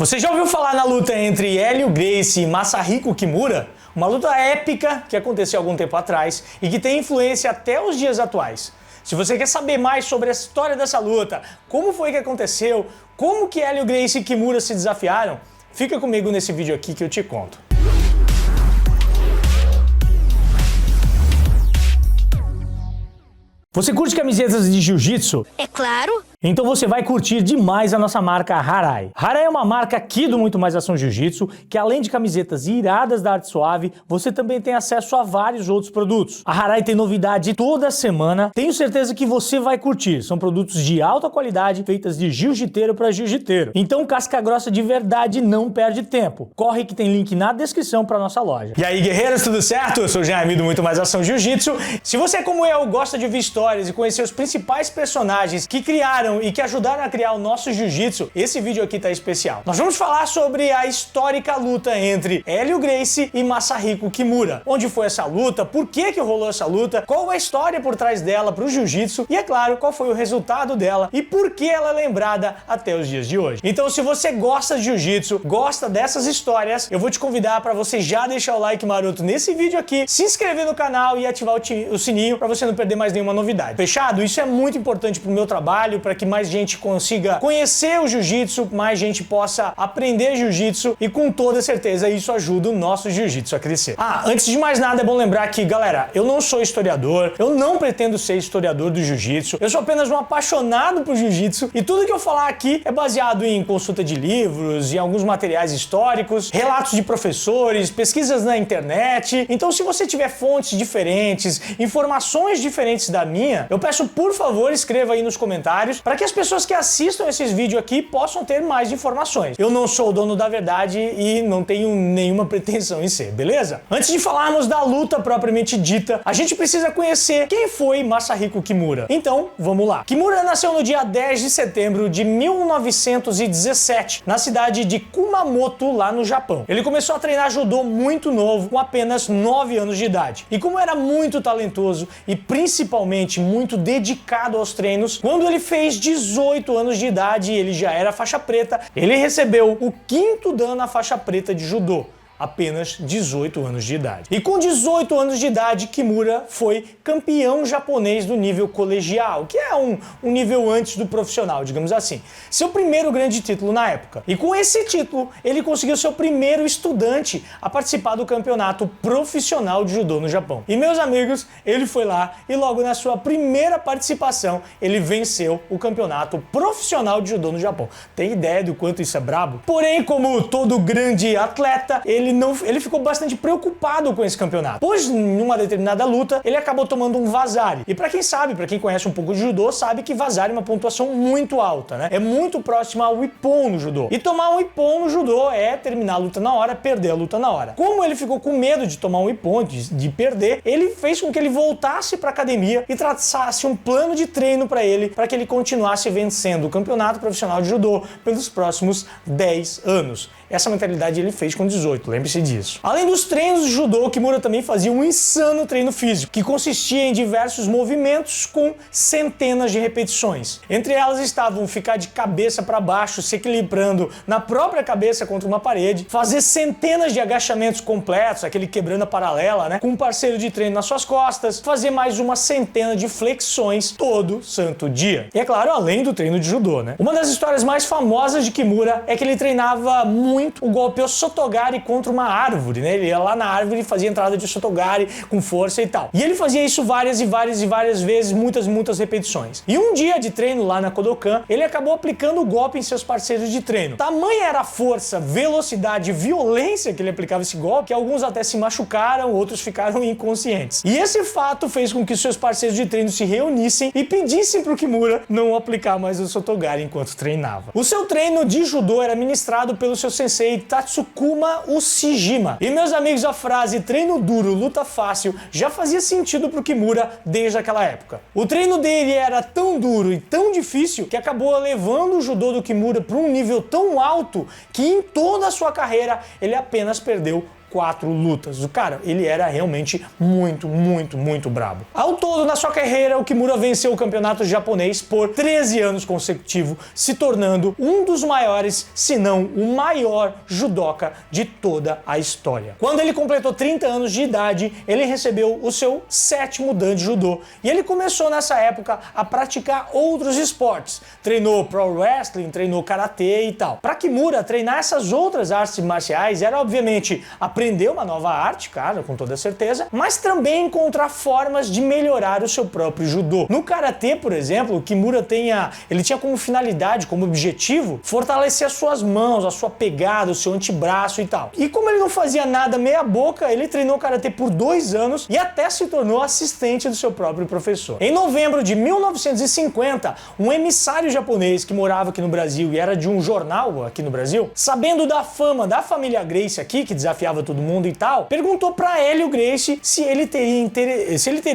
Você já ouviu falar na luta entre Hélio Gracie e Masahiko Kimura? Uma luta épica que aconteceu algum tempo atrás e que tem influência até os dias atuais. Se você quer saber mais sobre a história dessa luta, como foi que aconteceu, como que Hélio Gracie e Kimura se desafiaram, fica comigo nesse vídeo aqui que eu te conto. Você curte camisetas de jiu-jitsu? É claro! Então você vai curtir demais a nossa marca Harai. Harai é uma marca aqui do Muito Mais Ação Jiu-Jitsu, que além de camisetas iradas da Arte Suave, você também tem acesso a vários outros produtos. A Harai tem novidade toda semana, tenho certeza que você vai curtir. São produtos de alta qualidade, feitas de jiu-jiteiro para jiu-jiteiro. Então casca grossa de verdade, não perde tempo. Corre que tem link na descrição para nossa loja. E aí guerreiros, tudo certo? Eu sou o Jaime do Muito Mais Ação Jiu-Jitsu. Se você como eu gosta de ouvir histórias e conhecer os principais personagens que criaram e que ajudaram a criar o nosso jiu-jitsu, esse vídeo aqui tá especial. Nós vamos falar sobre a histórica luta entre Hélio Gracie e Masahiko Kimura. Onde foi essa luta, por que rolou essa luta, qual a história por trás dela pro jiu-jitsu e, é claro, qual foi o resultado dela e por que ela é lembrada até os dias de hoje. Então, se você gosta de jiu-jitsu, gosta dessas histórias, eu vou te convidar para você já deixar o like maroto nesse vídeo aqui, se inscrever no canal e ativar o sininho para você não perder mais nenhuma novidade. Fechado? Isso é muito importante pro meu trabalho, para que mais gente consiga conhecer o jiu-jitsu, mais gente possa aprender jiu-jitsu e com toda certeza isso ajuda o nosso jiu-jitsu a crescer. Antes de mais nada é bom lembrar que, galera, eu não sou historiador, eu não pretendo ser historiador do jiu-jitsu, eu sou apenas um apaixonado por jiu-jitsu e tudo que eu falar aqui é baseado em consulta de livros, em alguns materiais históricos, relatos de professores, pesquisas na internet. Então, se você tiver fontes diferentes, informações diferentes da minha, eu peço, por favor, escreva aí nos comentários para que as pessoas que assistam esses vídeos aqui possam ter mais informações. Eu não sou o dono da verdade e não tenho nenhuma pretensão em ser, beleza? Antes de falarmos da luta propriamente dita, a gente precisa conhecer quem foi Masahiko Kimura. Então, vamos lá. Kimura nasceu no dia 10 de setembro de 1917, na cidade de Kumamoto, lá no Japão. Ele começou a treinar judô muito novo, com apenas 9 anos de idade. E como era muito talentoso e principalmente muito dedicado aos treinos, quando ele fez 18 anos de idade e ele já era faixa preta, ele recebeu o 5º dan na faixa preta de judô. Apenas 18 anos de idade. E com 18 anos de idade, Kimura foi campeão japonês do nível colegial, que é um nível antes do profissional, digamos assim. Seu primeiro grande título na época. E com esse título, ele conseguiu ser o primeiro estudante a participar do campeonato profissional de judô no Japão. E, meus amigos, ele foi lá e logo na sua primeira participação, ele venceu o campeonato profissional de judô no Japão. Tem ideia do quanto isso é brabo? Porém, como todo grande atleta, ele ficou bastante preocupado com esse campeonato, pois numa determinada luta ele acabou tomando um vazare. E para quem sabe, para quem conhece um pouco de judô, sabe que vazare é uma pontuação muito alta, né? É muito próxima ao ippon no judô. E tomar um ippon no judô é terminar a luta na hora, perder a luta na hora. Como ele ficou com medo de tomar um ippon, de perder, ele fez com que ele voltasse para academia e traçasse um plano de treino para que ele continuasse vencendo o campeonato profissional de judô pelos próximos 10 anos. Essa mentalidade ele fez com 18, lembre-se disso. Além dos treinos de judô, Kimura também fazia um insano treino físico, que consistia em diversos movimentos com centenas de repetições. Entre elas estavam ficar de cabeça para baixo, se equilibrando na própria cabeça contra uma parede, fazer centenas de agachamentos completos, aquele quebrando a paralela, né, com um parceiro de treino nas suas costas, fazer mais uma centena de flexões todo santo dia. E é claro, além do treino de judô, né? Uma das histórias mais famosas de Kimura é que ele treinava muito o golpe Osotogari contra uma árvore, né? Ele ia lá na árvore e fazia entrada de Osotogari com força e tal. E ele fazia isso várias vezes, muitas repetições. E um dia de treino lá na Kodokan, ele acabou aplicando o golpe em seus parceiros de treino. Tamanha era a força, velocidade e violência que ele aplicava esse golpe, que alguns até se machucaram, outros ficaram inconscientes. E esse fato fez com que seus parceiros de treino se reunissem e pedissem pro Kimura não aplicar mais o Osotogari enquanto treinava. O seu treino de judô era ministrado pelo seu sensei Tatsukuma Ushijima. E, meus amigos, a frase treino duro, luta fácil já fazia sentido pro Kimura desde aquela época. O treino dele era tão duro e tão difícil que acabou levando o judô do Kimura para um nível tão alto que em toda a sua carreira ele apenas perdeu 4 lutas. O cara, ele era realmente muito brabo. Ao todo, na sua carreira, o Kimura venceu o campeonato japonês por 13 anos consecutivos, se tornando um dos maiores, se não o maior judoca de toda a história. Quando ele completou 30 anos de idade, ele recebeu o seu 7º dan de judô e ele começou nessa época a praticar outros esportes. Treinou pro wrestling, treinou karatê e tal. Para Kimura, treinar essas outras artes marciais era, obviamente, aprender uma nova arte, cara, com toda certeza, mas também encontrar formas de melhorar o seu próprio judô. No karatê, por exemplo, o Kimura ele tinha como finalidade, como objetivo, fortalecer as suas mãos, a sua pegada, o seu antebraço e tal. E como ele não fazia nada meia boca, ele treinou karatê por 2 anos e até se tornou assistente do seu próprio professor. Em novembro de 1950, um emissário japonês que morava aqui no Brasil e era de um jornal aqui no Brasil, sabendo da fama da família Gracie aqui, que desafiava todo mundo e tal, perguntou para Hélio Gracie se ele teria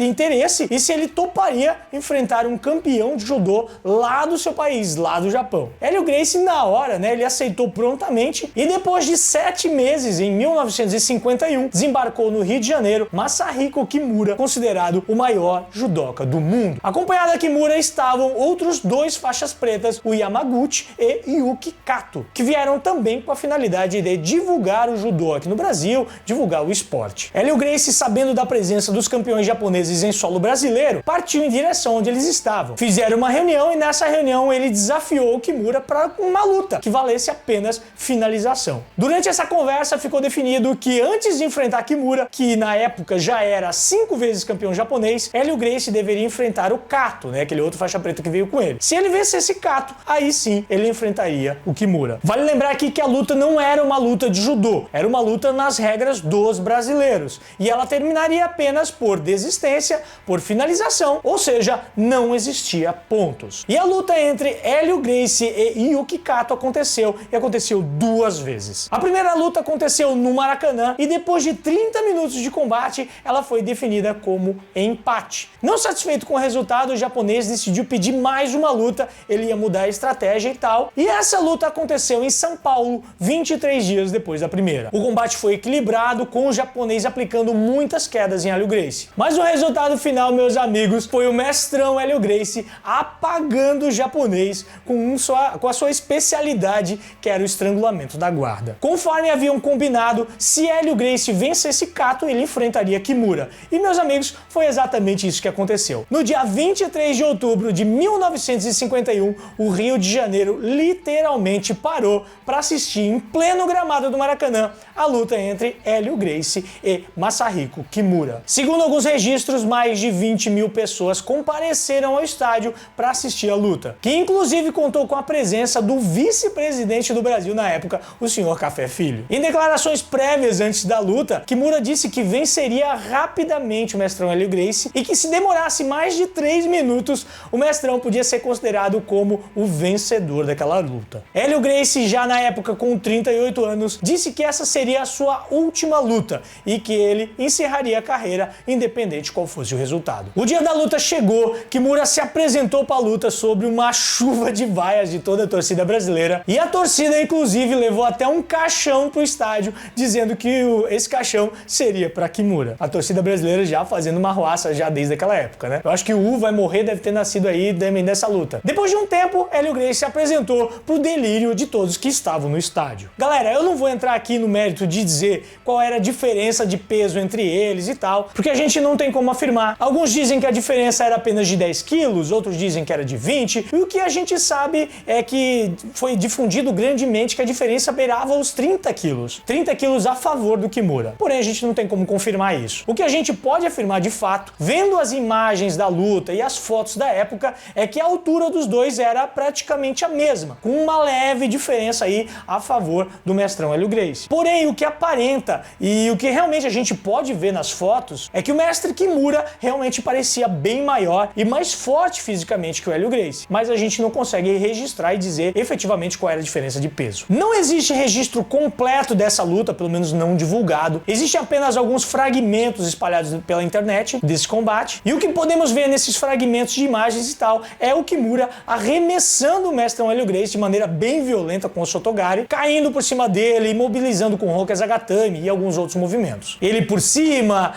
interesse e se ele toparia enfrentar um campeão de judô lá do seu país, lá do Japão. Hélio Gracie, na hora, ele aceitou prontamente e depois de 7 meses, em 1951, desembarcou no Rio de Janeiro Masahiko Kimura, considerado o maior judoca do mundo. Acompanhado da Kimura estavam outros 2 faixas pretas, o Yamaguchi e Yuki Kato, que vieram também com a finalidade de divulgar o judô aqui no Brasil, divulgar o esporte. Hélio Gracie, sabendo da presença dos campeões japoneses em solo brasileiro, partiu em direção onde eles estavam. Fizeram uma reunião e nessa reunião ele desafiou o Kimura para uma luta que valesse apenas finalização. Durante essa conversa ficou definido que antes de enfrentar Kimura, que na época já era 5 vezes campeão japonês, Hélio Gracie deveria enfrentar o Kato, aquele outro faixa preta que veio com ele. Se ele vencesse Kato, aí sim ele enfrentaria o Kimura. Vale lembrar aqui que a luta não era uma luta de judô, era uma luta nas regras dos brasileiros. E ela terminaria apenas por desistência, por finalização, ou seja, não existia pontos. E a luta entre Hélio Gracie e Yuki Kato aconteceu, e aconteceu 2 vezes. A primeira luta aconteceu no Maracanã e depois de 30 minutos de combate, ela foi definida como empate. Não satisfeito com o resultado, o japonês decidiu pedir mais uma luta, ele ia mudar a estratégia e tal, e essa luta aconteceu em São Paulo, 23 dias depois da primeira. O combate foi equilibrado, com o japonês aplicando muitas quedas em Hélio Gracie. Mas o resultado final, meus amigos, foi o mestrão Hélio Gracie apagando o japonês com a sua especialidade, que era o estrangulamento da guarda. Conforme haviam combinado, se Hélio Gracie vencesse Kato, ele enfrentaria Kimura. E, meus amigos, foi exatamente isso que aconteceu. No dia 23 de outubro de 1951, o Rio de Janeiro literalmente parou para assistir em pleno gramado do Maracanã a luta entre Hélio Gracie e Masahiko Kimura. Segundo alguns registros, mais de 20 mil pessoas compareceram ao estádio para assistir a luta, que inclusive contou com a presença do vice-presidente do Brasil na época, o senhor Café Filho. Em declarações prévias antes da luta, Kimura disse que venceria rapidamente o mestrão Hélio Gracie e que se demorasse mais de 3 minutos, o mestrão podia ser considerado como o vencedor daquela luta. Hélio Gracie, já na época com 38 anos, disse que essa seria a sua última luta e que ele encerraria a carreira independente qual fosse o resultado. O dia da luta chegou, Kimura se apresentou para a luta sobre uma chuva de vaias de toda a torcida brasileira e a torcida inclusive levou até um caixão pro estádio dizendo que esse caixão seria para Kimura. A torcida brasileira já fazendo uma arruaça já desde aquela época, Eu acho que o U vai morrer, deve ter nascido aí dessa luta. Depois de um tempo, Hélio Gracie se apresentou pro delírio de todos que estavam no estádio. Galera, eu não vou entrar aqui no mérito de dizer qual era a diferença de peso entre eles e tal, porque a gente não tem como afirmar. Alguns dizem que a diferença era apenas de 10 quilos, outros dizem que era de 20, e o que a gente sabe é que foi difundido grandemente que a diferença beirava os 30 quilos. 30 quilos a favor do Kimura. Porém, a gente não tem como confirmar isso. O que a gente pode afirmar de fato, vendo as imagens da luta e as fotos da época, é que a altura dos dois era praticamente a mesma, com uma leve diferença aí a favor do mestrão Hélio Gracie. Porém, o que aparenta e o que realmente a gente pode ver nas fotos é que o mestre Kimura realmente parecia bem maior e mais forte fisicamente que o Hélio Gracie, mas a gente não consegue registrar e dizer efetivamente qual era a diferença de peso. Não existe registro completo dessa luta, pelo menos não divulgado. Existem apenas alguns fragmentos espalhados pela internet desse combate, e o que podemos ver nesses fragmentos de imagens e tal é o Kimura arremessando o mestrão Hélio Gracie de maneira bem violenta com o Sotogari, caindo por cima dele, imobilizando com o Rokas HT tatame e alguns outros movimentos. Ele por cima,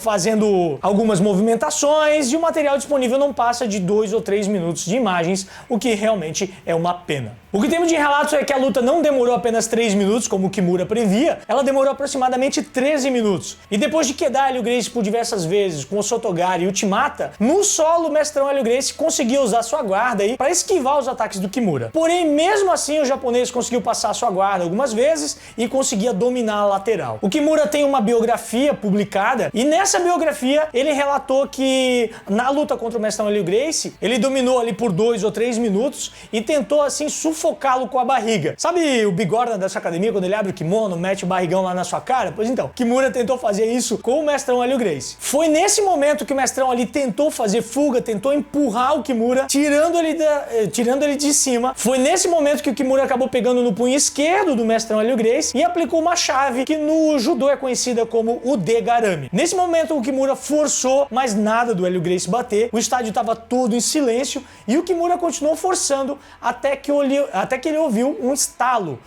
fazendo algumas movimentações, e o material disponível não passa de 2 ou 3 minutos de imagens, o que realmente é uma pena. O que temos de relatos é que a luta não demorou apenas 3 minutos, como o Kimura previa, ela demorou aproximadamente 13 minutos. E depois de quedar Hélio Gracie por diversas vezes com o Sotogari e o Timata, no solo o mestrão Hélio Gracie conseguiu usar sua guarda aí para esquivar os ataques do Kimura. Porém, mesmo assim, o japonês conseguiu passar sua guarda algumas vezes e conseguia dominar a lateral. O Kimura tem uma biografia publicada e nessa biografia ele relatou que na luta contra o mestrão Hélio Gracie, ele dominou ali por 2 ou 3 minutos e tentou assim sufocá-lo com a barriga. Sabe o bigorna dessa academia quando ele abre o kimono, mete o barrigão lá na sua cara? Pois então, Kimura tentou fazer isso com o mestrão Hélio Gracie. Foi nesse momento que o mestrão ali tentou fazer fuga, tentou empurrar o Kimura, tirando ele de cima. Foi nesse momento que o Kimura acabou pegando no punho esquerdo do mestrão Hélio Gracie e aplicou uma chave que no judô é conhecida como o Udegarami. Nesse momento o Kimura forçou, mas nada do Hélio Gracie bater. O estádio estava todo em silêncio e o Kimura continuou forçando até que ele ouviu um estalo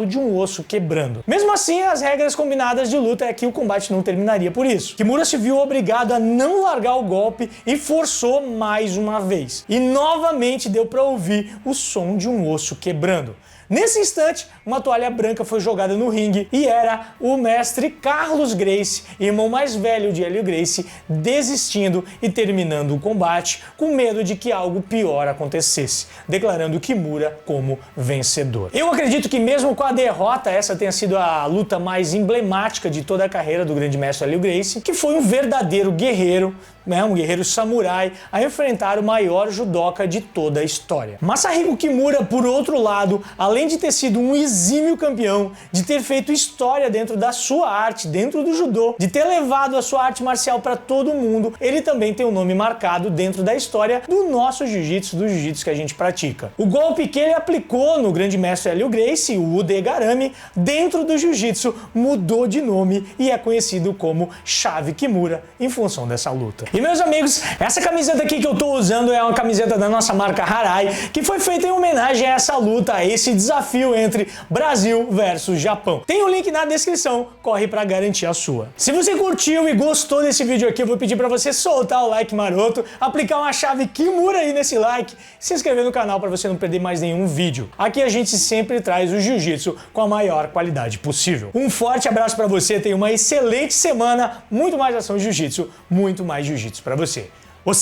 de um osso quebrando. Mesmo assim, as regras combinadas de luta é que o combate não terminaria por isso. Kimura se viu obrigado a não largar o golpe e forçou mais uma vez. E novamente deu para ouvir o som de um osso quebrando. Nesse instante, uma toalha branca foi jogada no ringue e era o mestre Carlos Gracie, irmão mais velho de Hélio Gracie, desistindo e terminando o combate com medo de que algo pior acontecesse, declarando Kimura como vencedor. Eu acredito que mesmo com a derrota, essa tenha sido a luta mais emblemática de toda a carreira do grande mestre Hélio Gracie, que foi um verdadeiro guerreiro, um guerreiro samurai, a enfrentar o maior judoca de toda a história. Masahiko Kimura, por outro lado, além de ter sido um exímio campeão, de ter feito história dentro da sua arte, dentro do judô, de ter levado a sua arte marcial para todo mundo, ele também tem um nome marcado dentro da história do nosso jiu-jitsu, do jiu-jitsu que a gente pratica. O golpe que ele aplicou no grande mestre Hélio Gracie, o Udegarami, dentro do jiu-jitsu mudou de nome e é conhecido como Chave Kimura em função dessa luta. E meus amigos, essa camiseta aqui que eu tô usando é uma camiseta da nossa marca Harai, que foi feita em homenagem a essa luta, a esse desafio entre Brasil versus Japão. Tem o link na descrição, corre pra garantir a sua. Se você curtiu e gostou desse vídeo aqui, eu vou pedir pra você soltar o like maroto, aplicar uma chave Kimura aí nesse like, se inscrever no canal pra você não perder mais nenhum vídeo. Aqui a gente sempre traz o jiu-jitsu com a maior qualidade possível. Um forte abraço pra você, tenha uma excelente semana, muito mais ação jiu-jitsu, muito mais jiu-jitsu pra você. Os